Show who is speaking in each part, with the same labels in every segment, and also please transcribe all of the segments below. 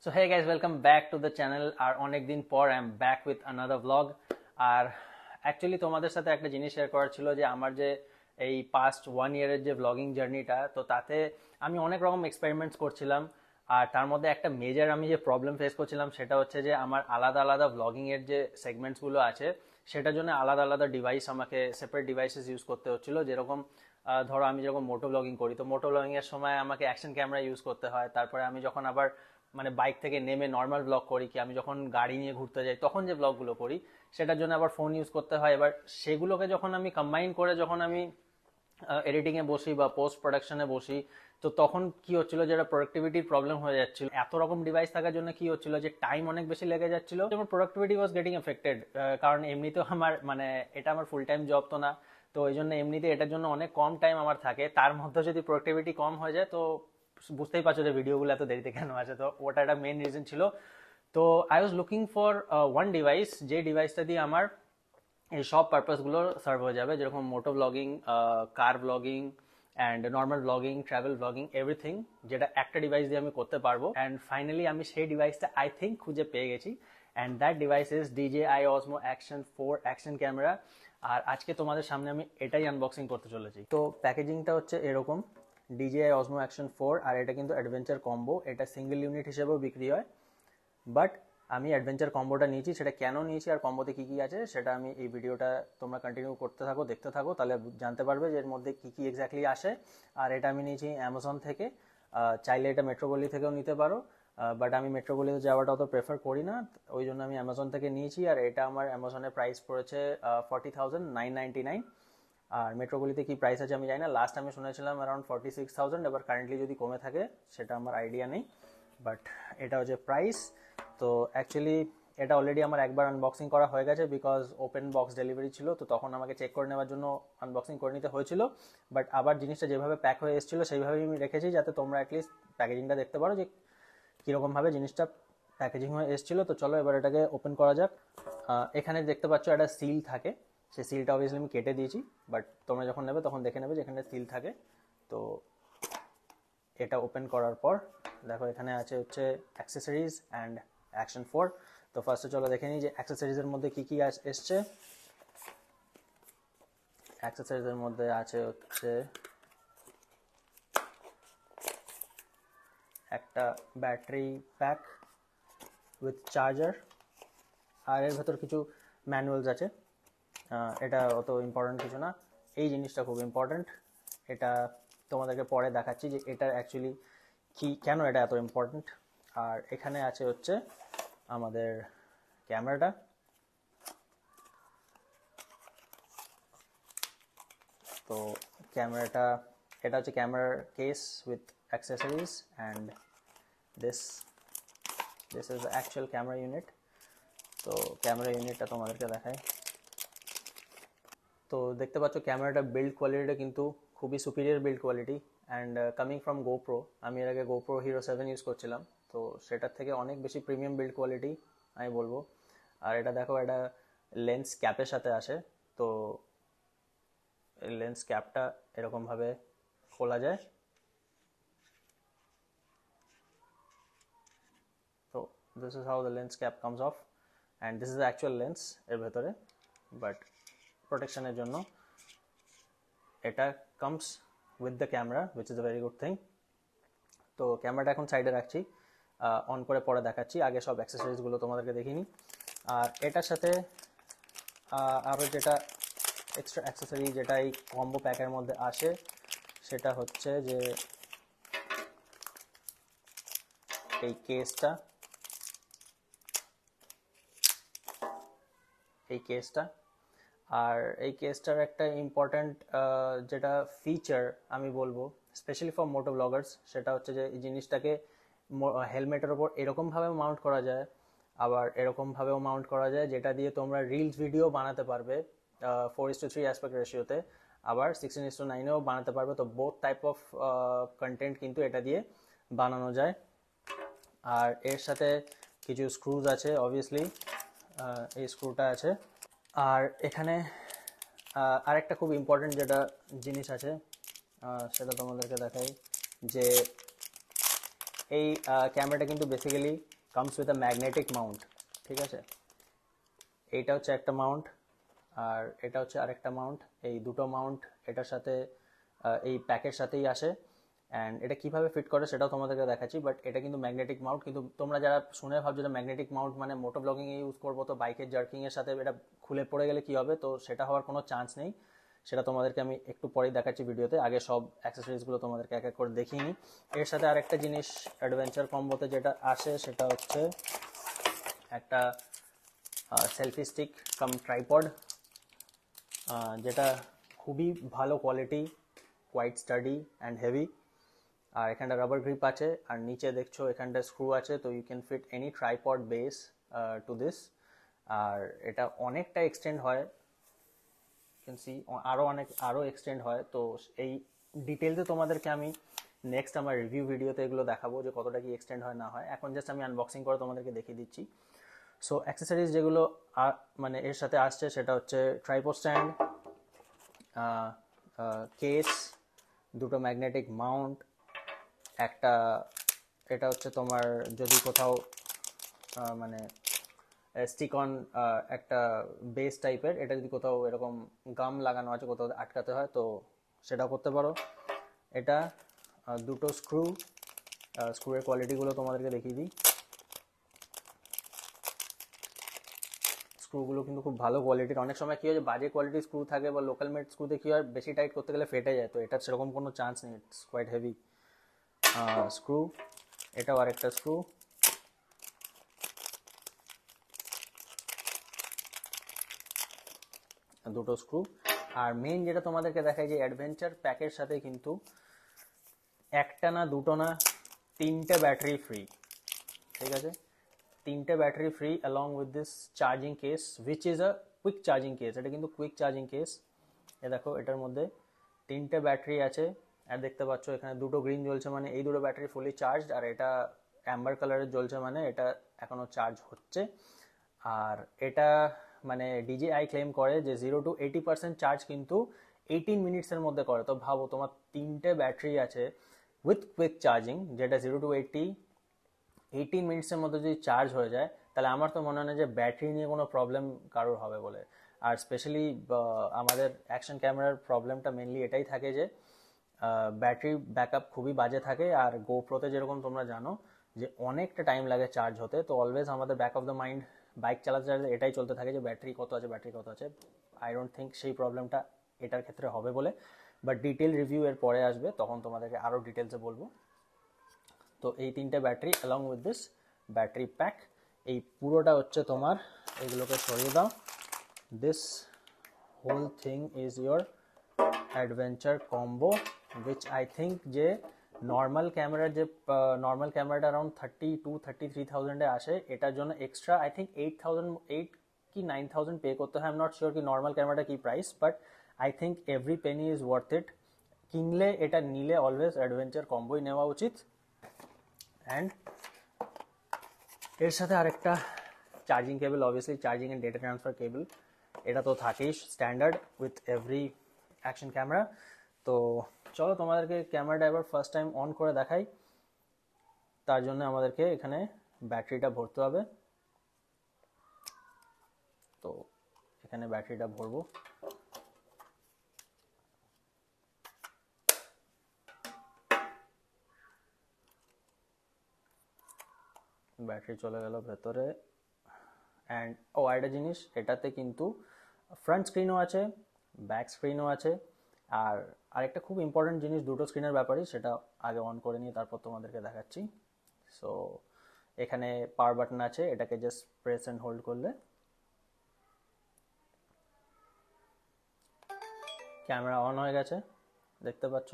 Speaker 1: So hey guys, welcome back to the channel. আর অনেক দিন পর I am back with another blog. আর actually তোমাদের সাথে একটা জিনিস শেয়ার করার ছিল যে আমার যে এই পাস্ট 1 ইয়ারের যে ব্লগিং জার্নিটা, তো তাতে আমি অনেক রকম এক্সপেরিমেন্টস করছিলাম। আর তার মধ্যে একটা মেজর আমি যে প্রবলেম ফেস করছিলাম সেটা হচ্ছে যে আমার আলাদা আলাদা ব্লগিংয়ের যে সেগমেন্টসগুলো আছে সেটার জন্য আলাদা আলাদা ডিভাইস, আমাকে সেপারেট ডিভাইসেস ইউজ করতে হচ্ছিলো। যেরকম ধরো আমি যখন মোটো ব্লগিং করি, তো মোটো ব্লগিংয়ের সময় আমাকে অ্যাকশন ক্যামেরা ইউজ করতে হয়। তারপরে আমি যখন আবার মানে বাইক থেকে নেমে নর্মাল ব্লগ করি, কি আমি যখন গাড়ি নিয়ে ঘুরতে যাই তখন যে ব্লগগুলো করি সেটার জন্য আবার ফোন ইউজ করতে হয়। এবার সেগুলোকে যখন আমি কম্বাইন করে যখন আমি এডিটিংয়ে বসি বা পোস্ট প্রোডাকশনে বসি, তো তখন কি হচ্ছিল, যেটা প্রোডাক্টিভিটির প্রবলেম হয়ে যাচ্ছিল। এত রকম ডিভাইস থাকার জন্য কি হচ্ছিল যে টাইম অনেক বেশি লেগে যাচ্ছিল, যেমন প্রোডাক্টিভিটি ওয়াজ গেটিং এফেক্টেড। কারণ এমনিতেও আমার মানে এটা আমার ফুল টাইম জব তো না, তো ওই জন্য এমনিতে এটার জন্য অনেক কম টাইম আমার থাকে। তার মধ্যে যদি প্রোডাক্টিভিটি কম হয়ে যায় তো বুঝতেই পারছো যে ভিডিওগুলো এত দেরিতে কেন আসে। তো ওটা একটা মেইন রিজন ছিল। তো I was looking for one device, যে ডিভাইসটা দিয়ে আমার এই সব পারপাসগুলো সার্ভ হয়ে যাবে, যেরকম moto blogging, car blogging and normal blogging, travel blogging, everything, যেটা একটা ডিভাইস দিয়ে আমি করতে পারবো। অ্যান্ড ফাইনালি আমি সেই ডিভাইসটা আই থিঙ্ক খুঁজে পেয়ে গেছি, and that device is DJI Osmo Action 4 action camera. আর আজকে তোমাদের সামনে আমি এটাই আনবক্সিং করতে চলেছি। তো প্যাকেজিংটা হচ্ছে এরকম, DJI Osmo Action 4, আর এটা কিন্তু অ্যাডভেঞ্চার কম্বো। এটা সিঙ্গেল ইউনিট হিসেবেও বিক্রি হয়, বাট আমি অ্যাডভেঞ্চার কম্বোটা নিয়েছি। সেটা কেন নিয়েছি আর কম্বোতে কী কী আছে সেটা আমি এই ভিডিওটা তোমরা কন্টিনিউ করতে থাকো, দেখতে থাকো, তাহলে জানতে পারবে যে এর মধ্যে কী কী এক্স্যাক্টলি আসে। আর এটা আমি নিয়েছি অ্যামাজন থেকে। চাইলে এটা মেট্রোপলি থেকেও নিতে পারো, বাট আমি মেট্রোপলিতে যাওয়াটা অত প্রেফার করি না, ওই জন্য আমি অ্যামাজন থেকে নিয়েছি। আর এটা আমার অ্যামাজনের প্রাইস পড়েছে 40,999। আর মেট্রোপলিতে কি প্রাইস আছে আমি জানি না, লাস্ট আমি শুনেছিলাম অ্যারাউন্ড 46,000, এবার কারেন্টলি যদি কমে থাকে সেটা আমার আইডিয়া নেই, বাট এটা হচ্ছে প্রাইস। তো অ্যাকচুয়ালি এটা অলরেডি আমার একবার আনবক্সিং করা হয়ে গেছে, বিকজ ওপেন বক্স ডেলিভারি ছিল, তো তখন আমাকে চেক করে নেওয়ার জন্য আনবক্সিং করে নিতে হয়েছিল। বাট আবার জিনিসটা যেভাবে প্যাক হয়ে এসেছিলো সেইভাবেই আমি রেখেছি, যাতে তোমরা অ্যাটলিস্ট প্যাকেজিংটা দেখতে পারো যে কীরকমভাবে জিনিসটা প্যাকেজিং হয়ে এসেছিলো। তো চলো এবার এটাকে ওপেন করা যাক। এখানে দেখতে পাচ্ছ একটা সিল থাকে, সেই সিলটা অবভিয়াসলি আমি কেটে দিয়েছি, বাট তোমরা যখন নেবে তখন দেখে নেবে যে এখানে সিল থাকে। তো এটা ওপেন করার পর দেখো এখানে আছে হচ্ছে অ্যাক্সেসরিজ অ্যান্ড অ্যাকশন 4। তো ফার্স্টে চলো দেখে নিই যে অ্যাক্সেসরিজের মধ্যে কী কী এসছে। অ্যাক্সেসরিজের মধ্যে আছে হচ্ছে একটা ব্যাটারি প্যাক উইথ চার্জার, আর এর ভেতর কিছু ম্যানুয়ালস আছে। এটা অত ইম্পর্ট্যান্ট কিছু না, এই জিনিসটা খুব ইম্পর্ট্যান্ট। এটা তোমাদেরকে পরে দেখাচ্ছি যে এটার অ্যাকচুয়ালি কি, কেন এটা এত ইম্পর্ট্যান্ট। আর এখানে আছে হচ্ছে আমাদের ক্যামেরাটা। তো ক্যামেরাটা, এটা হচ্ছে ক্যামেরার case with accessories, and this is the actual camera unit. তো ক্যামেরা ইউনিটটা তোমাদেরকে দেখাই। তো দেখতে পাচ্ছ ক্যামেরাটা বিল্ড কোয়ালিটিটা কিন্তু খুবই superior build quality, and coming from GoPro. আমি এর আগে গোপ্রো হিরো 7 ইউজ করছিলাম, তো সেটার থেকে অনেক বেশি প্রিমিয়াম বিল্ড কোয়ালিটি আমি বলবো। আর এটা দেখো, এটা লেন্স ক্যাপের সাথে আসে। তো লেন্স ক্যাপটা এরকমভাবে খোলা যায়। তো this is how the lens cap comes of, and this is the actual lens এর ভেতরে, বাট প্রোটেকশনের জন্য এটা comes with the camera, which is a very good thing. তো ক্যামেরাটা এখন সাইডে রাখছি, অন করে পরে দেখাচ্ছি, আগে সব অ্যাক্সেসরিজগুলো তোমাদেরকে দেখিনি। আর এটার সাথে আরও যেটা এক্সট্রা অ্যাক্সেসরি যেটা এই কম্বো প্যাকের মধ্যে আসে সেটা হচ্ছে যে এই কেসটা, আর এই কেসটার একটা ইম্পর্ট্যান্ট যেটা ফিচার আমি বলবো স্পেশালি ফর মোটো ব্লগার্স, সেটা হচ্ছে যে এই জিনিসটাকে হেলমেটের ওপর এরকমভাবে মাউন্ট করা যায়, আবার এরকমভাবেও মাউন্ট করা যায়, যেটা দিয়ে তোমরা রিলস ভিডিও বানাতে পারবে 4:3 অ্যাসপেক্ট রেশিওতে, আবার 16:9-এও বানাতে পারবে। তো বোথ টাইপ অফ কন্টেন্ট কিন্তু এটা দিয়ে বানানো যায়। আর এর সাথে কিছু স্ক্রুজ আছে, অবভিয়াসলি এই স্ক্রুটা আছে। আর এখানে আরেকটা খুব ইম্পর্টেন্ট যেটা জিনিস আছে সেটা তোমাদেরকে দেখাই, যে এই ক্যামেরাটা কিন্তু basically comes with a magnetic Mount, ঠিক আছে। এইটা হচ্ছে একটা মাউন্ট, আর এটা হচ্ছে আরেকটা মাউন্ট। এই দুটো মাউন্ট এটার সাথে এই প্যাকের সাথেই আসে। অ্যান্ড এটা কিভাবে ফিট করে সেটাও তোমাদেরকে দেখাচ্ছি, বাট এটা কিন্তু ম্যাগনেটিক মাউন্ট। কিন্তু তোমরা যারা শুনে ভাবছো যে ম্যাগনেটিক মাউন্ট মানে মোটো ব্লগিংয়ে ইউজ করবো, তো বাইকের জার্কিংয়ের সাথে এটা খুলে পড়ে গেলে কি হবে, তো সেটা হওয়ার কোনো চান্স নেই। সেটা তোমাদেরকে আমি একটু পরেই দেখাচ্ছি ভিডিওতে। আগে সব অ্যাক্সেসরিজগুলো তোমাদেরকে এক এক করে দেখিয়ে নিই। এর সাথে আরেকটা জিনিস অ্যাডভেঞ্চার কম্বোতে যেটা আসে সেটা হচ্ছে একটা সেলফি স্টিক কাম ট্রাইপড, যেটা খুবই ভালো quality, quite sturdy and heavy. আর এখানটা রাবার গ্রিপ আছে, আর নিচে দেখছো এখানটা স্ক্রু আছে, তো you can fit any tripod base to this. আর এটা অনেকটা এক্সটেন্ড হয়, ক্যান সি আরও এক্সটেন্ড হয়। তো এই ডিটেলসে তোমাদেরকে আমি নেক্সট আমার রিভিউ ভিডিওতে এগুলো দেখাবো যে কতটা কি এক্সটেন্ড হয় না হয়। এখন জাস্ট আমি আনবক্সিং করে তোমাদেরকে দেখিয়ে দিচ্ছি। সো অ্যাক্সেসরিজ যেগুলো মানে এর সাথে আসছে সেটা হচ্ছে ট্রাইপড স্ট্যান্ড, কেস, দুটো ম্যাগনেটিক মাউন্ট, একটা এটা হচ্ছে তোমার যদি কোথাও মানে স্টিক অন একটা বেস টাইপের, এটা যদি কোথাও এরকম গাম লাগানো আছে কোথাও আটকাতে হয় তো সেটাও করতে পারো। এটা দুটো স্ক্রুয়ের কোয়ালিটিগুলো তোমাদেরকে দেখিয়ে দিই। স্ক্রুগুলো কিন্তু খুব ভালো কোয়ালিটির। অনেক সময় কী হয় যে বাজে কোয়ালিটির স্ক্রু থাকে বা লোকাল মেড স্ক্রুতে কী হয় বেশি টাইট করতে গেলে ফেটে যায়, তো এটা সেরকম কোনো চান্স নেই, ইটস কোয়াইট হেভি স্ক্রু। এটাও আরেকটা স্ক্রু, দুটো স্ক্রু। আর মেইন যেটা তোমাদেরকে দেখায় যে অ্যাডভেঞ্চার প্যাকের সাথে কিন্তু একটা না দুটো না তিনটে ব্যাটারি ফ্রি, ঠিক আছে। তিনটে battery free along with this charging case which is a quick charging case. এটা কিন্তু কুইক চার্জিং কেস। এ দেখো এটার মধ্যে তিনটে ব্যাটারি আছে, আর দেখতে পাচ্ছ এখানে দুটো গ্রিন জ্বলছে মানে এই দুটো ব্যাটারি ফুলি চার্জড, আর এটা অ্যাম্বার কালারের জ্বলছে মানে এটা এখনও চার্জ হচ্ছে। আর এটা মানে DJI ক্লেম করে যে 0 to 80% চার্জ কিন্তু 18 মিনিটসের মধ্যে করে। তো ভাবো তোমার তিনটে ব্যাটারি আছে উইথ কুইক চার্জিং, যেটা 0 to 18 মিনিটসের মধ্যে যদি চার্জ হয়ে যায়, তাহলে আমার তো মনে হয় না যে ব্যাটারি নিয়ে কোনো প্রবলেম কারোর হবে বলে। আর স্পেশালি আমাদের অ্যাকশন ক্যামেরার প্রবলেমটা মেনলি এটাই থাকে যে ব্যাটারি ব্যাকআপ খুবই বাজে থাকে। আর গোপ্রোতে যেরকম তোমরা জানো যে অনেকটা টাইম লাগে চার্জ হতে, তো অলওয়েজ আমাদের back of the mind bike চালাতে চালাতে এটাই চলতে থাকে যে ব্যাটারি কত আছে। আই ডোন্ট থিঙ্ক সেই প্রবলেমটা এটার ক্ষেত্রে হবে বলে, বাট ডিটেল রিভিউ এর পরে আসবে, তখন তোমাদেরকে আরও ডিটেলসে বলবো। তো এই তিনটে battery along with this battery pack, এই পুরোটা হচ্ছে তোমার, এগুলোকে সরিয়ে দাও। This whole thing is your adventure combo, which I think যে নর্মাল ক্যামেরাটা অ্যারাউন্ড 32-33,000 আসে। এটার জন্য এক্সট্রা আই থিঙ্ক 8 কি 9,000 পে করতে হয়। আই এম নট শিওর কি নর্মাল ক্যামেরাটা কি price, but I think every Penney is worth it. কিনলে এটা নিলে অলওয়েজ অ্যাডভেঞ্চার কম্বোই নেওয়া উচিত। অ্যান্ড এর সাথে আরেকটা charging cable, obviously charging and data transfer cable, এটা তো থাকেই standard with every action camera. তো চলো তোমাদেরকে ক্যামেরাটা এবার ফার্স্ট টাইম অন করে দেখাই। তার জন্য আমাদেরকে এখানে ব্যাটারিটা ভরতে হবে। তো এখানে ব্যাটারিটা ভরবো। ব্যাটারি চলে গেল ভেতরে। অ্যান্ড আরেকটা জিনিস, এটাতে কিন্তু ফ্রন্ট স্ক্রিনও আছে, ব্যাক স্ক্রিনও আছে। আর আরেকটা খুব ইম্পর্টেন্ট জিনিস দুটো স্ক্রিনের ব্যাপারে, সেটা আগে অন করে নিয়ে তারপর তোমাদেরকে দেখাচ্ছি। সো এখানে পাওয়ার বাটন আছে, এটাকে জাস্ট প্রেস অ্যান্ড হোল্ড করলে ক্যামেরা অন হয়ে গেছে, দেখতে পাচ্ছ।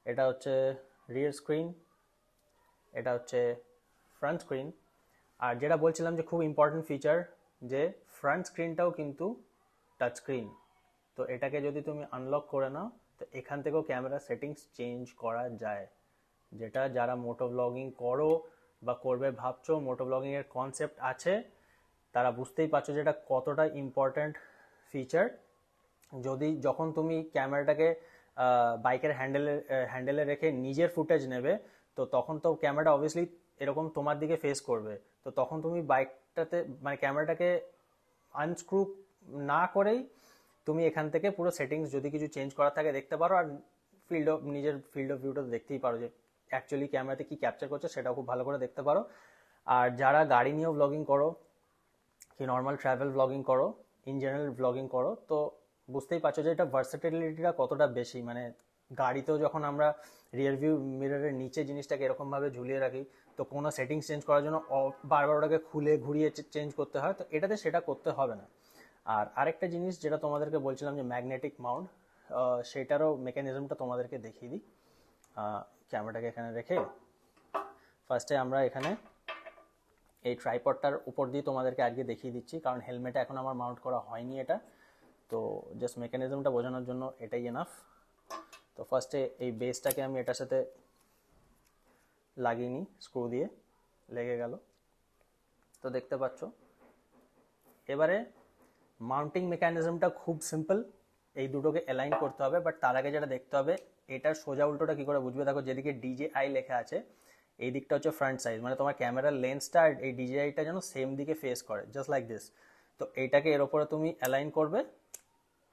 Speaker 1: এটা হচ্ছে রিয়ার স্ক্রিন, এটা হচ্ছে ফ্রন্ট স্ক্রিন। আর যেটা বলছিলাম যে খুব ইম্পর্টেন্ট ফিচার, যে ফ্রন্ট স্ক্রিনটাও কিন্তু টাচ স্ক্রিন। তো এটাকে যদি তুমি আনলক করে নাও তো এখান থেকেও ক্যামেরা সেটিংস চেঞ্জ করা যায়, যেটা যারা মোটো ব্লগিং করো বা করবে ভাবছো, মোটো ব্লগিংয়ের কনসেপ্ট আছে, তারা বুঝতেই পারছো যে এটা কতটা ইম্পর্ট্যান্ট ফিচার। যখন তুমি ক্যামেরাটাকে বাইকের হ্যান্ডেলে রেখে নিজের ফুটেজ নেবে, তো তখন তো ক্যামেরাটা অবভিয়াসলি এরকম তোমার দিকে ফেস করবে, তো তখন তুমি বাইকটাতে মানে ক্যামেরাটাকে আনস্ক্রু না করেই তুমি এখান থেকে পুরো সেটিংস যদি কিছু চেঞ্জ করার থাকে দেখতে পারো, আর নিজের ফিল্ড অফ ভিউটা দেখতেই পারো যে অ্যাকচুয়ালি ক্যামেরাতে কি ক্যাপচার করছে সেটাও খুব ভালো করে দেখতে পারো। আর যারা গাড়ি নিয়েও ব্লগিং করো কি নর্মাল ট্রাভেল ব্লগিং করো, ইন জেনারেল ব্লগিং করো, তো বুঝতেই পারছো যে এটা ভার্সেটিলিটিটা কতটা বেশি। মানে গাড়িতেও যখন আমরা রিয়ার ভিউ মিররের নিচে জিনিসটাকে এরকমভাবে ঝুলিয়ে রাখি, তো কোনো সেটিংস চেঞ্জ করার জন্য বারবার ওটাকে খুলে ঘুরিয়ে চেঞ্জ করতে হয়, তো এটাতে সেটা করতে হবে না। আর আরেকটা জিনিস যেটা তোমাদেরকে বলছিলাম যে ম্যাগনেটিক মাউন্ট, সেটারও মেকানিজমটা তোমাদেরকে দেখিয়ে দিই। ক্যামেরাটাকে এখানে রেখে ফার্স্টে আমরা এখানে এই ট্রাইপডটার উপর দিয়ে তোমাদেরকে আজকে দেখিয়ে দিচ্ছি, কারণ হেলমেটে এখন আমার মাউন্ট করা হয়নি এটা, তো জাস্ট মেকানিজমটা বোঝানোর জন্য এটাই এনাফ। তো ফার্স্টে এই বেসটাকে আমি এটার সাথে লাগিয়ে নিই, স্ক্রু দিয়ে লেগে গেল, তো দেখতে পাচ্ছ। এবারে মাউন্টিং মেকানিজমটা খুব সিম্পল, এই দুটোকে অ্যালাইন করতে হবে, বাট তার আগে যেটা দেখতে হবে এটার সোজা উল্টোটা কি করে বুঝবে, দেখো যেদিকে DJI লেখা আছে এই দিকটা হচ্ছে ফ্রন্ট সাইড, মানে তোমার ক্যামেরার লেন্সটা আর এই DJIটা যেন সেম দিকে ফেস করে, জাস্ট লাইক দিস। তো এইটাকে এর উপরে তুমি অ্যালাইন করবে,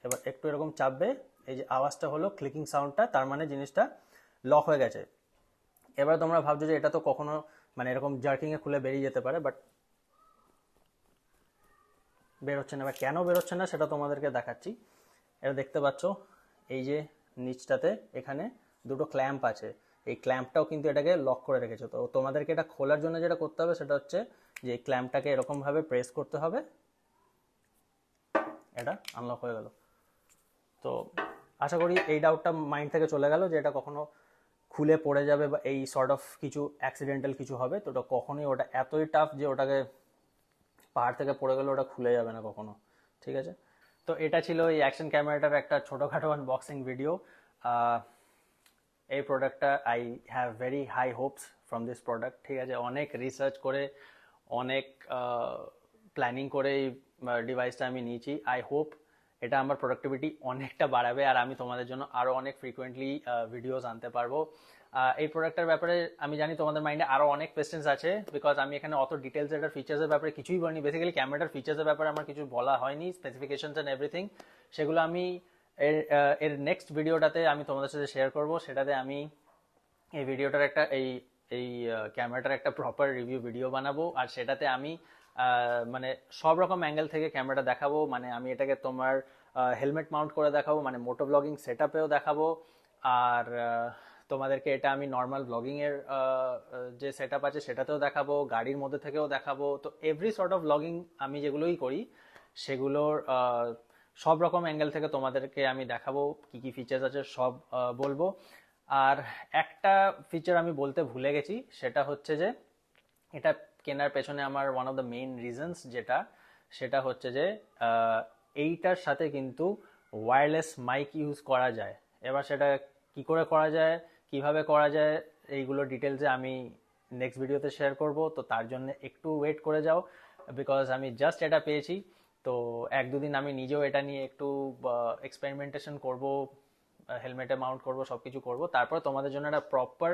Speaker 1: এবার একটু এরকম চাপবে, এই যে আওয়াজটা হলো ক্লিকিং সাউন্ডটা, তার মানে জিনিসটা লক হয়ে গেছে। এবার তোমরা ভাবছো যে এটা তো কখনো মানে এরকম জার্কিংয়ে খুলে বেরিয়ে যেতে পারে, বাট বেরোচ্ছে না। এবার কেন বেরোচ্ছে না সেটা তোমাদেরকে দেখাচ্ছি। এটা দেখতে পাচ্ছ এই যে নিচটাতে এখানে দুটো ক্ল্যাম্প আছে, এই ক্ল্যাম্পটাও কিন্তু এটাকে লক করে রেখেছে। তো তোমাদেরকে এটা খোলার জন্য যেটা করতে হবে সেটা হচ্ছে যে এই ক্ল্যাম্পটাকে এরকমভাবে প্রেস করতে হবে, এটা আনলক হয়ে গেল। তো আশা করি এই ডাউটটা মাইন্ড থেকে চলে গেল যে এটা কখনো খুলে পড়ে যাবে বা এই সর্ট অফ কিছু অ্যাক্সিডেন্টাল কিছু হবে, তো ওটা কখনোই, ওটা এতই টাফ যে ওটাকে পাহাড় থেকে পড়ে গেলে ওটা খুলে যাবে না কখনো, ঠিক আছে। তো এটা ছিল এই অ্যাকশন ক্যামেরাটার একটা ছোটোখাটো আনবক্সিং ভিডিও। এই প্রোডাক্টটা I have very high hopes from this product, ঠিক আছে। অনেক রিসার্চ করে অনেক প্ল্যানিং করে এই ডিভাইসটা আমি নিয়েছি। আই হোপ এটা আমার প্রোডাক্টিভিটি অনেকটা বাড়াবে, আর আমি তোমাদের জন্য আরও অনেক ফ্রিকোয়েন্টলি ভিডিওস আনতে পারবো। এই প্রোডাক্টের ব্যাপারে আমি জানি তোমাদের মাইন্ডে আরও অনেক কোয়েশ্চেন্স আছে, বিকজ আমি এখানে অত ডিটেলস এটার ফিচার্সের ব্যাপারে কিছুই বলিনি। বেসিক্যালি ক্যামেরার ফিচার্সের ব্যাপারে আমার কিছু বলা হয়নি, স্পেসিফিকেশনস অ্যান্ড এভরিথিং, সেগুলো আমি এর নেক্সট ভিডিওটাতে আমি তোমাদের সাথে শেয়ার করব। সেটাতে আমি এই ভিডিওটার একটা এই এই ক্যামেরাটার একটা প্রপার রিভিউ ভিডিও বানাবো, আর সেটাতে আমি মানে সব রকম অ্যাঙ্গেল থেকে ক্যামেরাটা দেখাবো। মানে আমি এটাকে তোমার হেলমেট মাউন্ট করে দেখাবো, মানে মোটো ব্লগিং সেট আপেও দেখাবো, আর তোমাদেরকে এটা আমি নর্মাল ব্লগিংয়ের যে সেট আপ আছে সেটাতেও দেখাবো, গাড়ির মধ্যে থেকেও দেখাবো। তো এভরি সর্ট অফ ব্লগিং আমি যেগুলোই করি সেগুলোর সব রকম অ্যাঙ্গেল থেকে তোমাদেরকে আমি দেখাবো, কি কি ফিচার্স আছে সব বলবো। আর একটা ফিচার আমি বলতে ভুলে গেছি, সেটা হচ্ছে যে এটা কেনার পেছনে আমার one of the main reasons সেটা হচ্ছে যে এইটার সাথে কিন্তু ওয়্যারলেস মাইক ইউজ করা যায়। এবার সেটা কি করে করা যায়, কিভাবে করা যায়, এইগুলো ডিটেলসে আমি নেক্সট ভিডিওতে শেয়ার করব। তো তার জন্য একটু ওয়েট করে যাও, বিকজ আমি জাস্ট এটা পেয়েছি। তো এক দুদিন আমি নিজেও এটা নিয়ে একটু এক্সপেরিমেন্টেশন করব, হেলমেটে মাউন্ট করব, সব কিছু করবো, তারপর তোমাদের জন্য একটা প্রপার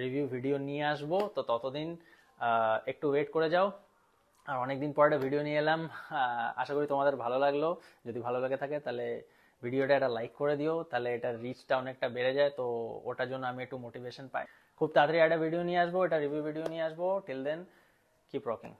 Speaker 1: রিভিউ ভিডিও নিয়ে আসবো। তো ততদিন একটু ওয়েট করে যাও। আর অনেকদিন পর একটা ভিডিও নিয়ে এলাম, আশা করি তোমাদের ভালো লাগলো। যদি ভালো লেগে থাকে তাহলে ভিডিওটা একটা লাইক করে দিও, তাহলে এটার রিচটা অনেকটা বেড়ে যায়, তো ওটার জন্য আমি একটু মোটিভেশন পাই। খুব তাড়াতাড়ি একটা ভিডিও নিয়ে আসবো, এটা রিভিউ ভিডিও নিয়ে আসবো। Till then keep rocking.